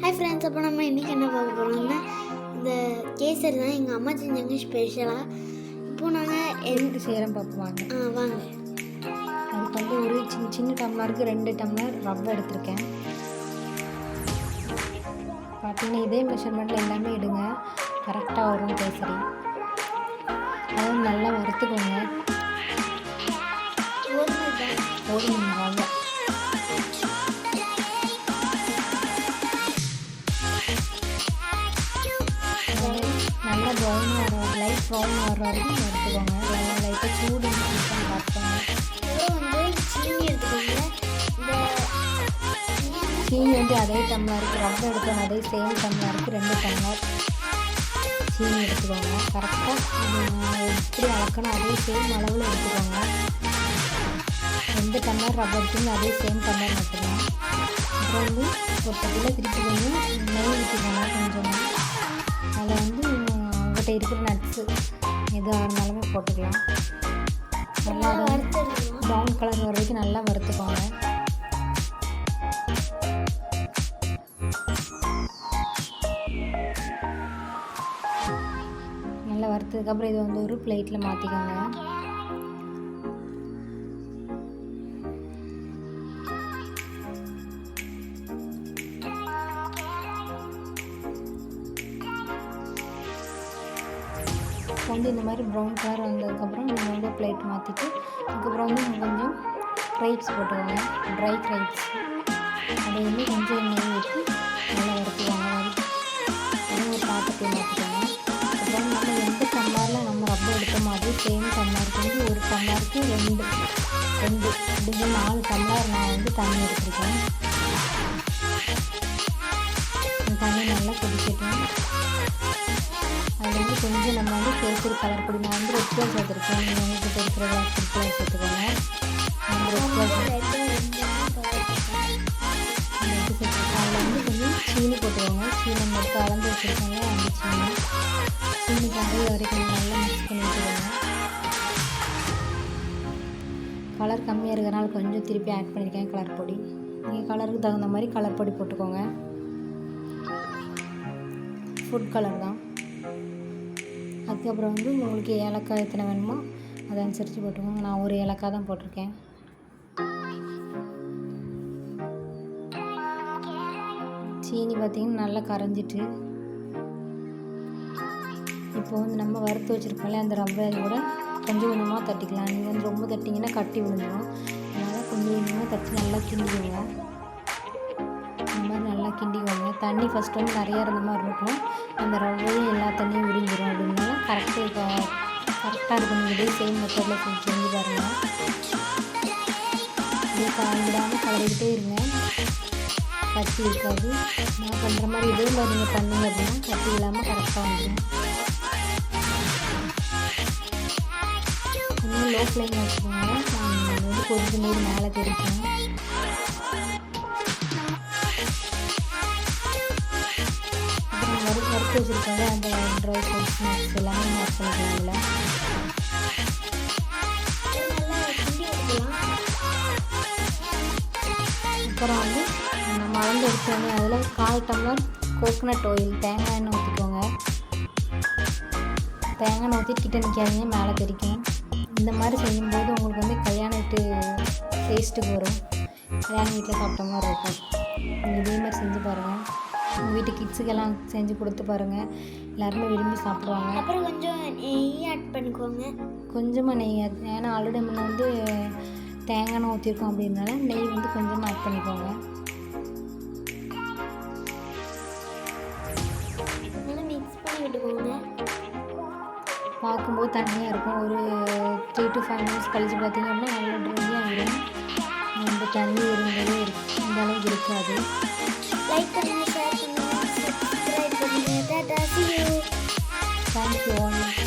Hi friends, அப்போ நம்ம இன்றைக்கி என்ன பார்க்க போகிறோம்னா இந்த கேசரி தான் எங்கள் அம்மா செஞ்சாங்க ஸ்பெஷலாக. இப்போது நாங்கள் எதுக்கு செய்கிறோம் பார்ப்போம். வாங்க. அதுக்கு வந்து ஒரு சின்ன டம்ளருக்கு 2 டம்ளர் ரவை எடுத்திருக்கேன். பார்த்தீங்கன்னா இதே மெஷர்மெண்ட்டில் எல்லாமே எடுங்க, கரெக்டாக வரும் கேசரி. அதாவது நல்லா வறுத்துக்கோங்க. கோதுமை ரவை நல்லா ப்ரௌனாக வர லைட் ப்ரௌன் வர வரைக்கும் எடுத்துக்கோங்க. லைட்டாக சூடு பார்த்துக்கோங்க. சீனி எடுத்துக்கோங்க. சீனி வந்து அதே டம்ளருக்கு ரவை எடுத்தோம், அதே சேம் டம்ளருக்கு 2 டம்ளர் சீனி எடுத்துக்கோங்க. கரெக்டாக எப்படி அளக்கணும் அதே சேம் அளவில் எடுத்துக்கோங்க. 2 டம்ளர் ரவை எடுத்துங்க, அதே சேம் டம்ளர் மட்டும்தான். அப்புறம் வந்து ஒரு தட்டில் திருப்பி கொஞ்சம் நெய் ஊற்றிக்கோங்க. கொஞ்சமாக அதில் வந்து உங்கள்கிட்ட இருக்கிற நட்ஸு எதுவாக இருந்தாலுமே போட்டுக்கலாம். நல்லா ப்ரௌன் கலர் வர வரைக்கும் நல்லா வறுத்துக்கோங்க. நல்லா வறுத்ததுக்கப்புறம் இது வந்து ஒரு பிளேட்டில் மாற்றிக்கோங்க. வந்து இந்த மாதிரி ப்ரௌன் கலர் வந்ததுக்கப்புறம் நீங்கள் வந்து பிளேட் மாற்றிட்டு அதுக்கப்புறம் வந்து கொஞ்சம் கிரைப்ஸ் போட்டுக்கோங்க. ட்ரை கிரைப்ஸ் அதை வந்து கொஞ்சம் நெய் ஊற்றி நல்லா வறுத்துக்கோங்க. அதையும் ஒரு பாத்திரத்தில் மாற்றிக்கோங்க. அப்புறம் நம்ம எந்த டம்ளரில் நம்ம ரவை எடுத்த மாதிரி சேம் டம்ளருக்கு வந்து ஒரு டம்ளருக்கு 2 அப்படிங்கிற 4 டம்ளர் நான் வந்து தண்ணி எடுத்துருக்கேன். தண்ணி நல்லா கொதிக்கட்டும். அதில் வந்து கொஞ்சம் நம்ம வந்து கேசரி கலர் பொடி, நான் வந்து ரெட் கலர் சேர்த்துருக்கேன். நீங்கள் உங்கள்கிட்ட இருக்கிற ஃபுட் கலர் சேர்த்துக்கோங்க. நம்ம ரெட் கலர் சேர்த்துருக்கேன். அதில் வந்து கொஞ்சம் சீனி போட்டுக்கோங்க. சீனி நம்ம எடுத்து அளந்து வச்சுருக்கோங்க. அந்த சீனி கலர் வரைக்கும் நல்லா மிக்ஸ் பண்ணி வச்சுக்கோங்க. கலர் கம்மியாக இருக்கிறனால கொஞ்சம் திருப்பி ஆட் பண்ணியிருக்கேன் கலர் பொடி. நீங்கள் கலருக்கு தகுந்த மாதிரி கலர் பொடி போட்டுக்கோங்க. ஃபுட் கலர் தான். அதுக்கப்புறம் வந்து உங்களுக்கு ஏலக்காய் எத்தனை வேணுமோ அதை அனுசரித்து போட்டுக்கோங்க. நான் ஒரு ஏலக்காய் தான் போட்டிருக்கேன். சீனி பார்த்திங்கன்னா நல்லா கரைஞ்சிட்டு இப்போ வந்து நம்ம வறுத்து வச்சுருக்கோம்ல அந்த ரவை கூட கொஞ்சம் கொஞ்சமாக தட்டிக்கலாம். நீங்கள் வந்து ரொம்ப தட்டிங்கன்னா கட்டி விழுந்துடும். அதனால் கொஞ்சம் கொஞ்சமாக தட்டி நல்லா கிண்டிக்கோங்க. இந்த மாதிரி நல்லா கிண்டிக்கோங்க. தண்ணி ஃபஸ்ட்டு வந்து நிறையா இருந்த மாதிரி இருக்கும். அந்த ரவையும் எல்லா தண்ணியும் உறிஞ்சிடும். அப்படின்னால கரெக்டாக இருக்கும். நீங்கள் இதே சேம் மெத்தடில் செஞ்சு பாருங்கள். இதே விடாமல் கலரிக்கிட்டே இருங்க, கட்டி இருக்காது. நான் பண்ணுற மாதிரி இதே மாதிரி நீங்கள் பண்ணுங்க அப்படின்னா கட்டி இல்லாமல் கரெக்டாக வந்துடும். இன்னும் லோ ஃப்ளேம் வச்சுக்கோங்க. வந்து கொஞ்சம் நீர் மேலே தெரிக்கும். வறுத்து வச்சுருக்காங்க அந்த ட்ரை ஃப்ரூட்ஸ் ஸ்நாக்ஸ் எல்லாமே ஆட் பண்ணிக்கலாம். அப்புறம் வந்து நம்ம அளந்து எடுத்தோடனே அதில் 1/4 டம்ளர் கோகோனட் ஆயில், தேங்காய் எண்ணெய் ஊற்றிக்கோங்க. தேங்காய் எண்ணெய் ஊற்றி கிட்ட நிற்காதீங்க, மேலே தெரிக்கும். இந்த மாதிரி செய்யும்போது உங்களுக்கு வந்து கல்யாண வீட்டு டேஸ்ட்டுக்கு வரும். கல்யாண வீட்டில் சாப்பிட்ட மாதிரி இருக்கும். நீங்கள் இதே மாதிரி செஞ்சு பாருங்கள். உங்கள் வீட்டு கிட்ஸுக்கெல்லாம் செஞ்சு கொடுத்து பாருங்கள். எல்லாருமே விரும்பி சாப்பிடுவாங்க. அப்புறம் கொஞ்சம் நெய் ஆட் பண்ணிக்கோங்க. கொஞ்சமாக நெய், ஏன்னா ஆல்ரெடி நம்ம வந்து தேங்காய் எண்ணெய் ஊற்றிருக்கோம் அப்படின்னால நெய் வந்து கொஞ்சமாக ஆட் பண்ணிக்கோங்க. நல்லா மிக்ஸ் பண்ணி விட்டுக்கோங்க. பார்க்கும்போது தண்ணியாக இருக்கும். ஒரு 3 to 5 மினிட்ஸ் கழித்து பார்த்திங்க அப்படின்னா நல்லா ட்ரையாக ஆகிடும். இந்த தண்ணி இருந்ததே இந்த அளவுக்கு இருக்காது. லைக் பண்ணுங்கள், ஷேர் பண்ணுங்கள், சப்ஸ்கிரைப் பண்ணுங்கள். Tata, see you. Thank you all.